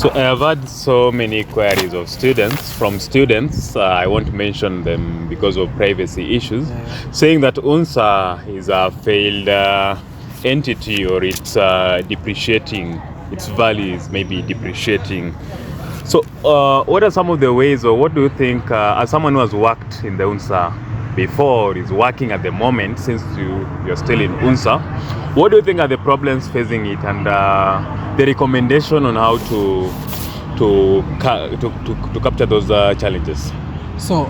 So I have had so many queries of from students, I won't mention them because of privacy issues, saying that UNSA is a failed entity, or it's depreciating, its value is maybe depreciating. So what are some of the ways, or what do you think, as someone who has worked in the UNSA before, is working at the moment, since you're still in UNSA, what do you think are the problems facing it, and the recommendation on how to capture those challenges? So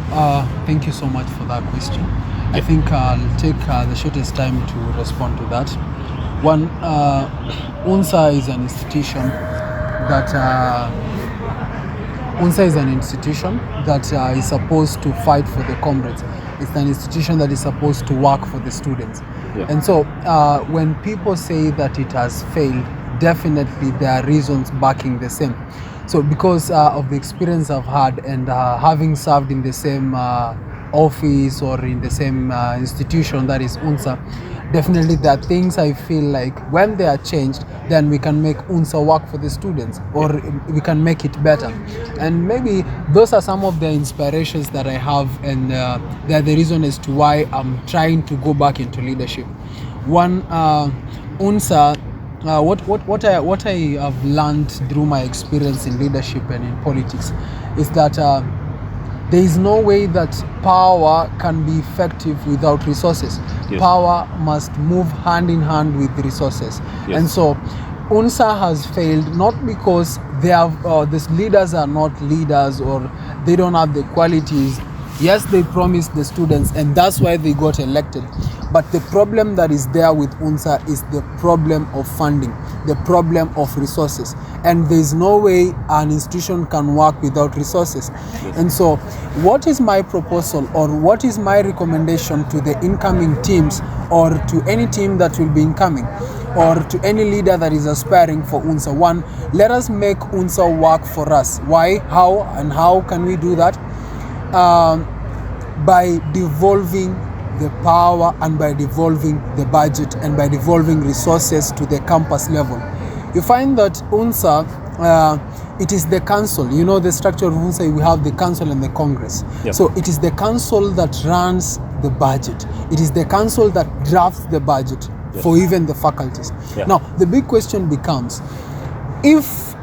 thank you so much for that question. I think I'll take the shortest time to respond to that. One, UNSA is an institution that is supposed to fight for the comrades. It's an institution that is supposed to work for the students. Yeah. And so when people say that it has failed, definitely there are reasons backing the same. So because of the experience I've had, and having served in the same office or in the same institution, that is UNSA, definitely there are things I feel like when they are changed, then we can make UNSA work for the students, or we can make it better. And maybe those are some of the inspirations that I have, and they're the reason as to why I'm trying to go back into leadership. One, UNSA, what I have learned through my experience in leadership and in politics is that there is no way that power can be effective without resources. Yes. Power must move hand in hand with resources. Yes. And so UNSA has failed not because they have these leaders are not leaders, or they don't have the qualities. Yes, they promised the students, and that's why they got elected. But the problem that is there with UNSA is the problem of funding, the problem of resources. And there's no way an institution can work without resources. Yes. And so what is my proposal, or what is my recommendation to the incoming teams, or to any team that will be incoming, or to any leader that is aspiring for UNSA? One, let us make UNSA work for us. Why, how, and how can we do that? By devolving the power, and by devolving the budget, and by devolving resources to the campus level. You find that UNSA, it is the council. You know the structure of UNSA, we have the council and the congress. Yep. So it is the council that runs the budget. It is the council that drafts the budget. Yes. For even the faculties. Yeah. Now, the big question becomes, if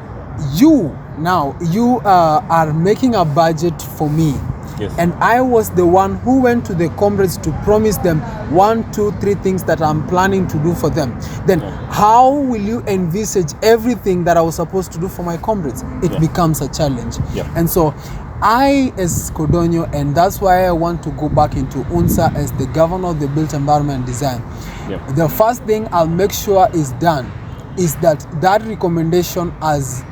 you are making a budget for me, yes, and I was the one who went to the comrades to promise them 1, 2, 3 things that I'm planning to do for them, then how will you envisage everything that I was supposed to do for my comrades? It becomes a challenge. Yeah. And so I, as Kodonyo, and that's why I want to go back into UNSA as the governor of the built environment and design. Yeah. The first thing I'll make sure is done is that recommendation has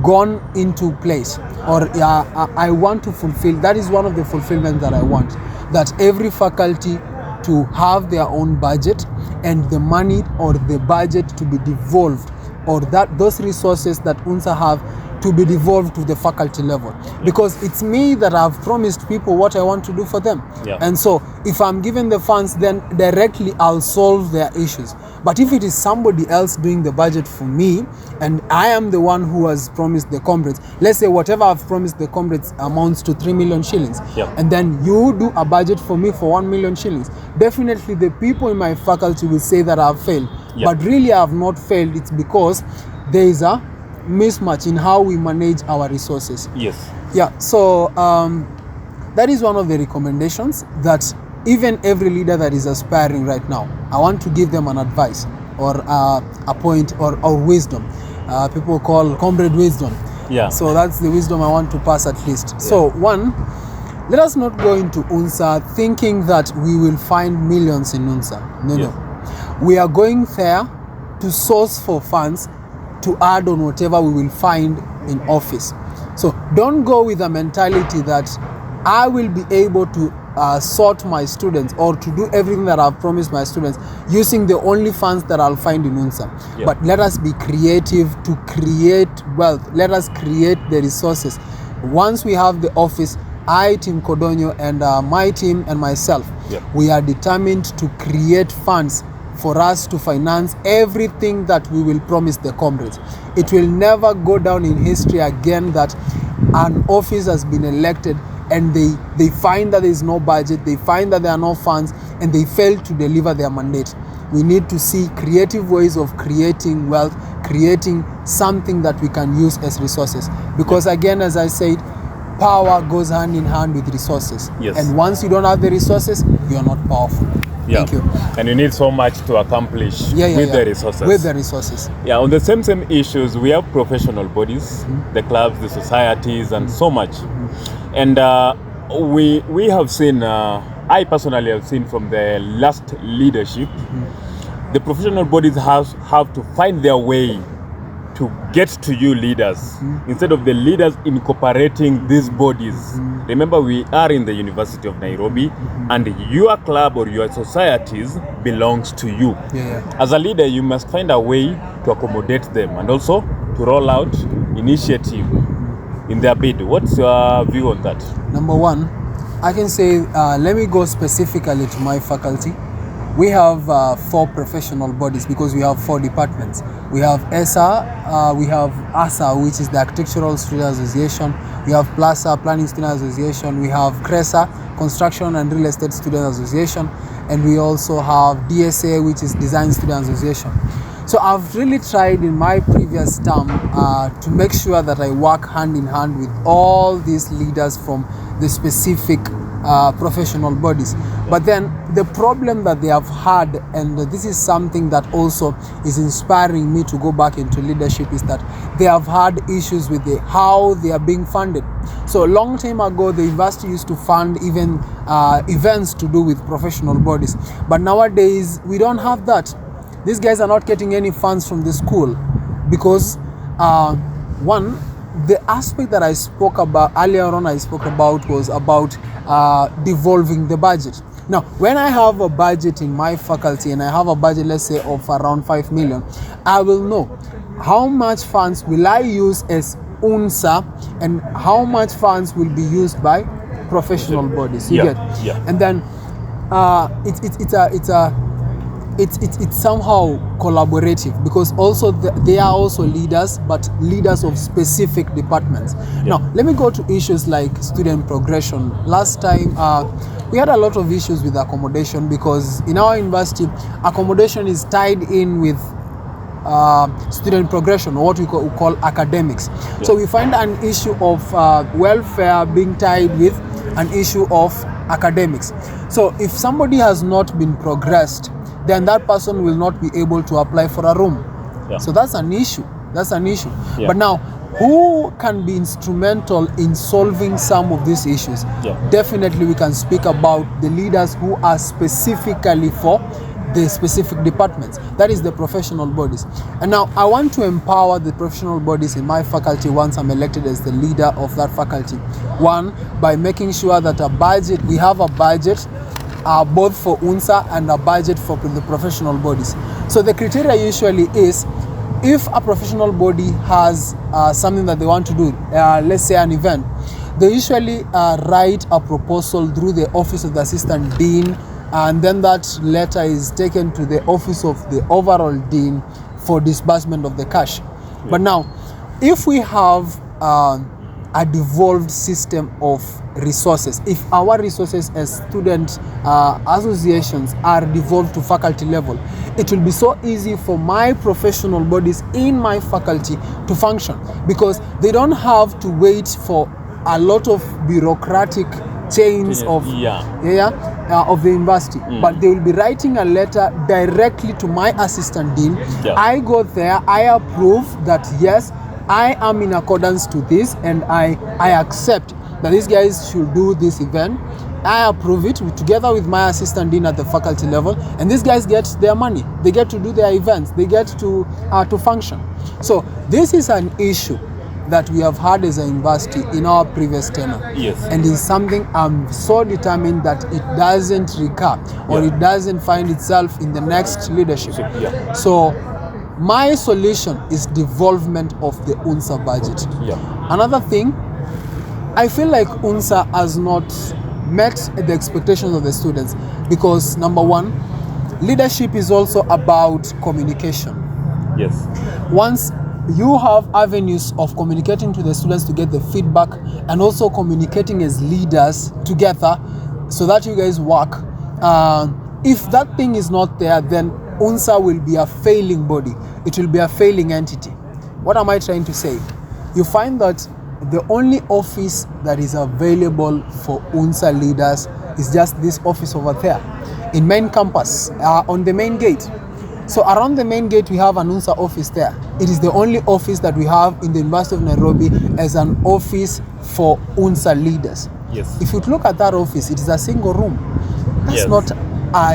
gone into place, or I want to fulfill. That is one of the fulfillments that I want, that every faculty to have their own budget, and the money or the budget to be devolved, or that those resources that UNSA have to be devolved to the faculty level. Because it's me that I've promised people what I want to do for them. Yeah. And so if I'm given the funds, then directly I'll solve their issues. But if it is somebody else doing the budget for me, and I am the one who has promised the comrades, let's say whatever I've promised the comrades amounts to 3 million shillings, Yeah. and then you do a budget for me for 1 million shillings, definitely the people in my faculty will say that I've failed. Yeah. But really I have not failed. It's because there is a mismatch in how we manage our resources. Yes. Yeah, so that is one of the recommendations, that even every leader that is aspiring right now, I want to give them an advice, or a point, or wisdom. People call comrade wisdom. Yeah. So that's the wisdom I want to pass at least. Yeah. So one, let us not go into UNSA thinking that we will find millions in UNSA. No. We are going there to source for funds to add on whatever we will find in office. So don't go with a mentality that I will be able to sort my students, or to do everything that I've promised my students using the only funds that I'll find in UNSA. Yeah. But let us be creative to create wealth. Let us create the resources. Once we have the office, I, Team Kodonyo, and my team and myself, we are determined to create funds for us to finance everything that we will promise the comrades. It will never go down in history again that an office has been elected and they find that there is no budget, they find that there are no funds, and they fail to deliver their mandate. We need to see creative ways of creating wealth, creating something that we can use as resources. Because again, as I said, power goes hand in hand with resources. Yes. And once you don't have the resources, you are not powerful. Yeah. Thank you. And you need so much to accomplish with the resources. With the resources. Yeah, on the same issues, we have professional bodies, the clubs, the societies, and so much. And we have seen, I personally have seen from the last leadership, the professional bodies have to find their way to get to you leaders, instead of the leaders incorporating these bodies. Remember, we are in the University of Nairobi, and your club or your societies belongs to you. As a leader, you must find a way to accommodate them and also to roll out initiative in their bid. What's your view on that? Number one, I can say, let me go specifically to my faculty. We have 4 professional bodies because we have 4 departments. We have ESA, we have ASA, which is the Architectural Student Association. We have PLASA, Planning Student Association. We have CRESA, Construction and Real Estate Student Association. And we also have DSA, which is Design Student Association. So I've really tried in my previous term to make sure that I work hand in hand with all these leaders from the specific professional bodies. But then the problem that they have had, and this is something that also is inspiring me to go back into leadership, is that they have had issues with how they are being funded. So a long time ago, the university used to fund even events to do with professional bodies. But nowadays, we don't have that. These guys are not getting any funds from the school because one, the aspect that I spoke about earlier on, was about devolving the budget. Now, when I have a budget in my faculty and I have a budget, let's say, of around 5 million, I will know how much funds will I use as UNSA and how much funds will be used by professional bodies. You get? And then it's somehow collaborative because also they are also leaders, but leaders of specific departments. Now, let me go to issues like student progression. Last time, we had a lot of issues with accommodation because in our university, accommodation is tied in with student progression, or what we call academics. So we find an issue of welfare being tied with an issue of academics. So if somebody has not been progressed, then that person will not be able to apply for a room. So that's an issue. But now, who can be instrumental in solving some of these issues? Definitely we can speak about the leaders who are specifically for the specific departments. That is the professional bodies. And now I want to empower the professional bodies in my faculty once I'm elected as the leader of that faculty. One, by making sure that we have a budget both for UNSA and a budget for the professional bodies. So the criteria usually is, if a professional body has something that they want to do, let's say an event, they usually write a proposal through the office of the assistant dean, and then that letter is taken to the office of the overall dean for disbursement of the cash. But now, if we have a devolved system of resources, if our resources as student associations are devolved to faculty level, it will be so easy for my professional bodies in my faculty to function, because they don't have to wait for a lot of bureaucratic chains of the university, but they will be writing a letter directly to my assistant dean. I go there, I approve that yes, I am in accordance to this, and I accept that these guys should do this event. I approve it together with my assistant dean at the faculty level, and these guys get their money. They get to do their events. They get to function. So this is an issue that we have had as a university in our previous tenure. And it's something I'm so determined that it doesn't recur or it doesn't find itself in the next leadership. So my solution is devolvement of the UNSA budget. Another thing, I feel like UNSA has not met the expectations of the students because, number one, leadership is also about communication. Yes. Once you have avenues of communicating to the students to get the feedback, and also communicating as leaders together so that you guys work, if that thing is not there, then UNSA will be a failing body. It will be a failing entity. What am I trying to say? You find that the only office that is available for UNSA leaders is just this office over there in main campus, on the main gate. So around the main gate, we have an UNSA office there. It is the only office that we have in the University of Nairobi as an office for UNSA leaders. Yes. If you look at that office, it is a single room. That's Yes. not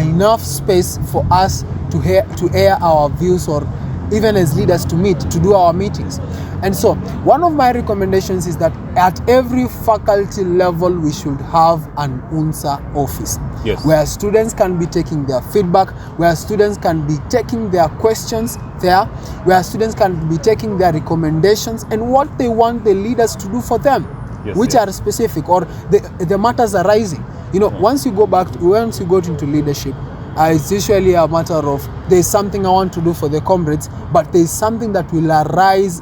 enough space for us to air our views, or even as leaders to meet, to do our meetings. And so one of my recommendations is that at every faculty level, we should have an UNSA office. Yes. Where students can be taking their feedback, where students can be taking their questions there, where students can be taking their recommendations and what they want the leaders to do for them, Yes, which yes. are specific, or the matters arising. You know, once you go into leadership, it's usually a matter of there's something I want to do for the comrades, but there's something that will arise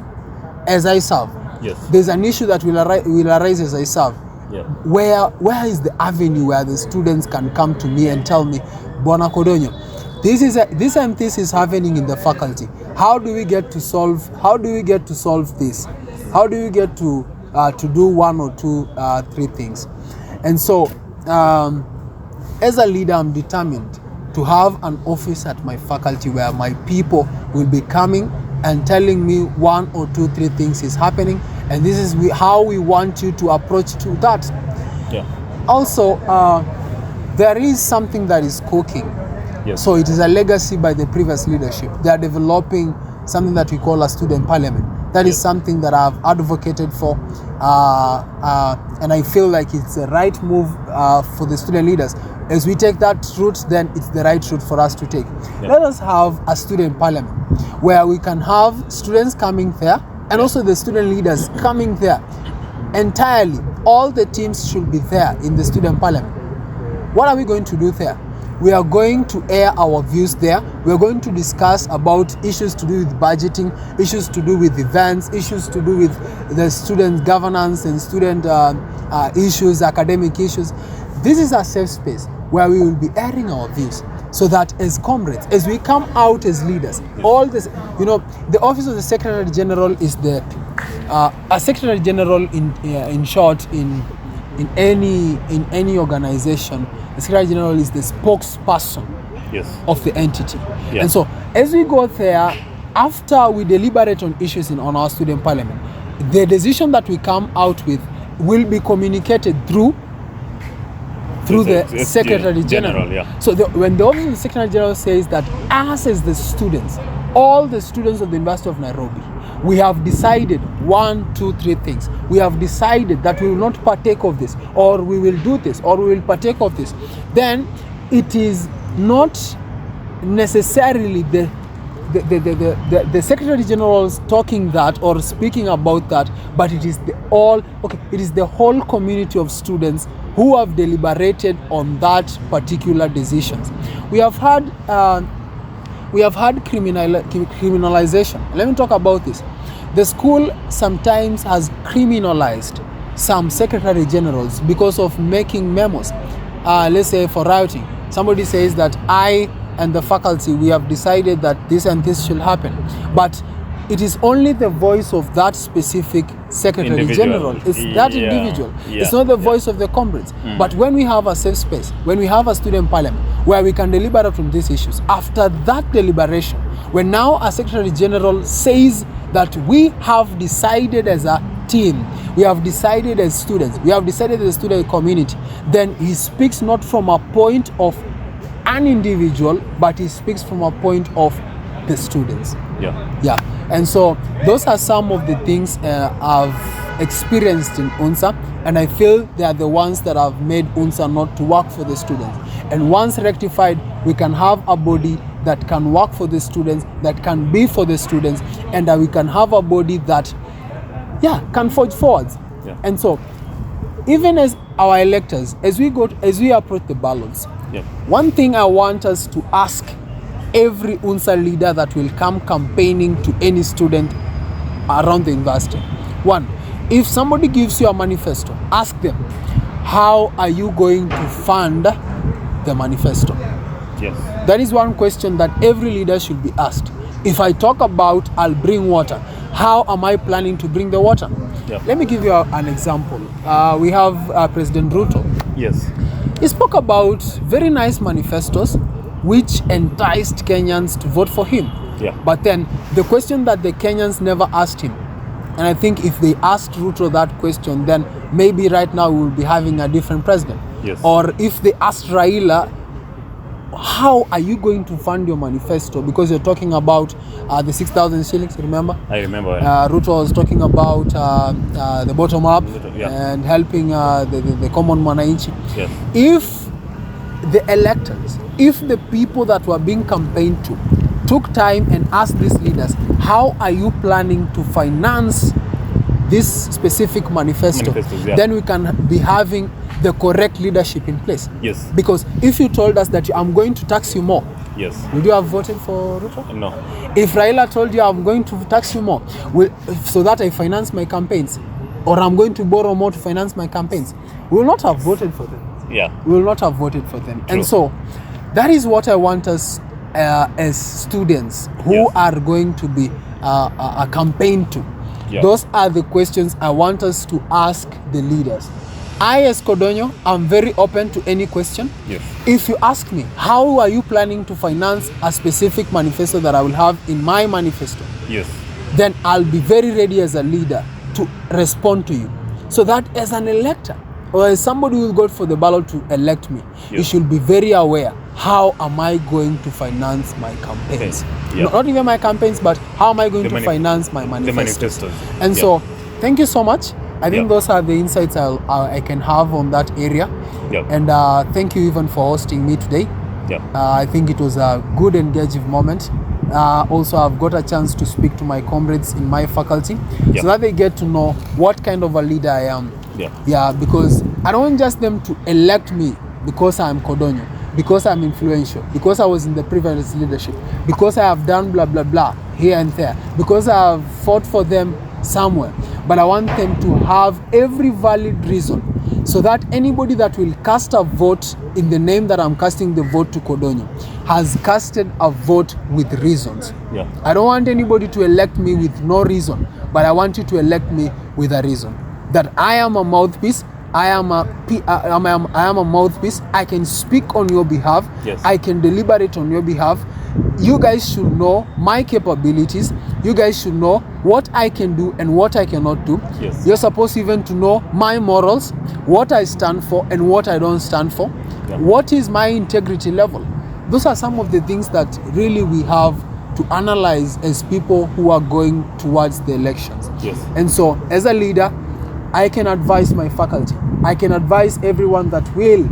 as I serve. Yes. There's an issue that will arise as I serve. Yeah. Where is the avenue where the students can come to me and tell me, Bwana Kodonyo, this and this is happening in the faculty. How do we get to solve this? How do we get to do one or two, three things? And so, as a leader, I'm determined to have an office at my faculty where my people will be coming and telling me one or two, three things is happening, and this is how we want you to approach to that. Yeah. Also, there is something that is cooking. Yes. So it is a legacy by the previous leadership. They are developing something that we call a student parliament. That is something that I've advocated for, and I feel like it's the right move for the student leaders. As we take that route, then it's the right route for us to take. Yeah. Let us have a student parliament where we can have students coming there, and also the student leaders coming there entirely. All the teams should be there in the student parliament. What are we going to do there? We are going to air our views there. We are going to discuss about issues to do with budgeting, issues to do with events, issues to do with the student governance and student issues, academic issues. This is a safe space where we will be airing our views, so that as comrades, as we come out as leaders, all this, the office of the Secretary General is a Secretary General in short in any organization. The Secretary General is the spokesperson of the entity. Yeah. And so as we go there, after we deliberate on issues on our student parliament, the decision that we come out with will be communicated through the Secretary General. Yeah. So when the office of the Secretary General says that us as the students, all the students of the University of Nairobi, we have decided 1, 2, 3 things. We have decided that we will not partake of this, or we will do this, or we will partake of this. Then it is not necessarily the Secretary General talking that or speaking about that, but it is the whole community of students who have deliberated on that particular decisions. We have had criminalization. Let me talk about this. The school sometimes has criminalized some secretary generals because of making memos. Let's say for rioting, somebody says that I and the faculty, we have decided that this and this should happen, but it is only the voice of that specific Secretary General. It's that individual. Yeah. It's not the voice of the comrades. But when we have a safe space, when we have a student parliament where we can deliberate on these issues, after that deliberation, when now a Secretary General says that we have decided as a team, we have decided as students, we have decided as a student community, then he speaks not from a point of an individual, but he speaks from a point of the students. Yeah. And so those are some of the things I've experienced in UNSA, and I feel they are the ones that have made UNSA not to work for the students. And once rectified, we can have a body that can work for the students, that can be for the students, and that we can have a body that can forge forwards. And so even as our electors, as we approach the ballots, Yep. One thing I want us to ask every UNSA leader that will come campaigning to any student around the university. One, if somebody gives you a manifesto, ask them, how are you going to fund the manifesto? Yes. That is one question that every leader should be asked. If I talk about I'll bring water, how am I planning to bring the water? Yep. Let me give you an example. We have President Ruto. Yes. He spoke about very nice manifestos which enticed Kenyans to vote for him. Yeah. But then the question that the Kenyans never asked him, and I think if they asked Ruto that question, then maybe right now we will be having a different president. Yes. Or if they asked Raila, how are you going to fund your manifesto? Because you're talking about the 6,000 shillings, remember? I remember. Ruto was talking about the bottom up Yeah. and helping the common mwananchi. Yes. If the electors, if the people that were being campaigned to took time and asked these leaders, how are you planning to finance this specific manifesto? Yeah. Then we can be having the correct leadership in place. Yes. Because if you told us that I'm going to tax you more, Yes. would you have voted for Ruto? No. If Raila told you I'm going to tax you more so that I finance my campaigns, or I'm going to borrow more to finance my campaigns, we will not have voted for them. Yeah. We will not have voted for them. True. And so that is what I want us as students who Yes. are going to be a campaign to. Yeah. Those are the questions I want us to ask the leaders. I, as Kodonyo, am very open to any question. Yes. If you ask me, how are you planning to finance a specific manifesto that I will have in my manifesto? Yes. Then I'll be very ready as a leader to respond to you. So that as an elector, or as somebody who got for the ballot to elect me, you Yes. should be very aware, how am I going to finance my campaigns? Okay. Yeah. Not even my campaigns, but how am I going to The finance my The manifestos? manifestos. And Yeah. so, thank you so much. I think Yeah. those are the insights I can have on that area. Yeah. And thank you even for hosting me today. Yeah. I think it was a good engaging moment. Also, I've got a chance to speak to my comrades in my faculty, Yeah. so that they get to know what kind of a leader I am. Yeah. Yeah, because I don't want just them to elect me because I'm Kodonyo, because I'm influential, because I was in the previous leadership, because I have done blah blah blah here and there, because I have fought for them somewhere. But I want them to have every valid reason, so that anybody that will cast a vote in the name that I'm casting the vote to Kodonyo has casted a vote with reasons. Yeah. I don't want anybody to elect me with no reason, but I want you to elect me with a reason. That I am a mouthpiece, I am a mouthpiece, I can speak on your behalf, Yes. I can deliberate on your behalf. You guys should know my capabilities, you guys should know what I can do and what I cannot do. Yes. You're supposed even to know my morals, what I stand for and what I don't stand for. Yeah. What is my integrity level? Those are some of the things that really we have to analyze as people who are going towards the elections. Yes. And so, as a leader, I can advise my faculty, I can advise everyone that will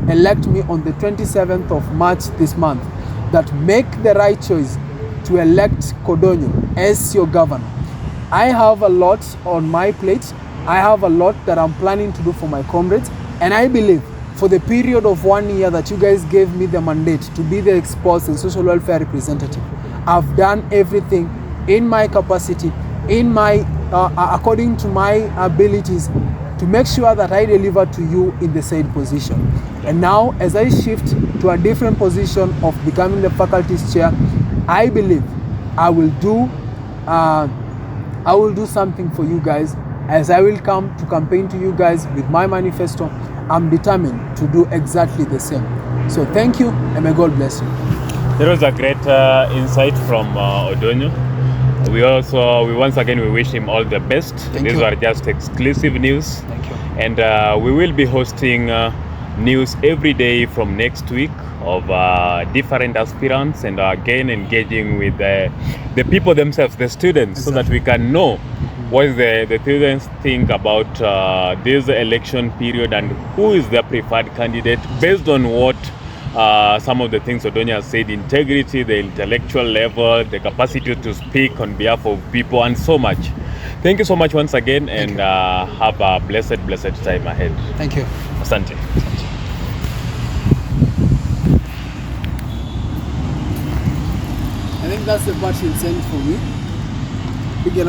elect me on the 27th of March this month, that make the right choice to elect Kodonyo as your governor. I have a lot on my plate, I have a lot that I'm planning to do for my comrades, and I believe for the period of 1 year that you guys gave me the mandate to be the exposed and social welfare representative, I've done everything in my capacity, in my according to my abilities, to make sure that I deliver to you in the said position. And now, as I shift to a different position of becoming the faculty's chair, I believe I will do something for you guys, as I will come to campaign to you guys with my manifesto. I'm determined to do exactly the same. So thank you, and may God bless you. There was a great insight from Kodonyo. We once again wish him all the best. Thank These you. are just exclusive news. Thank you. And we will be hosting news every day from next week of different aspirants, and again engaging with the people themselves, the students, so that we can know what the students think about this election period and who is their preferred candidate based on what some of the things Kodonyo has said: integrity, the intellectual level, the capacity to speak on behalf of people, and so much. Thank you so much once again, and have a blessed time ahead. Thank you. Asante. think that's the part she'll send for me. We can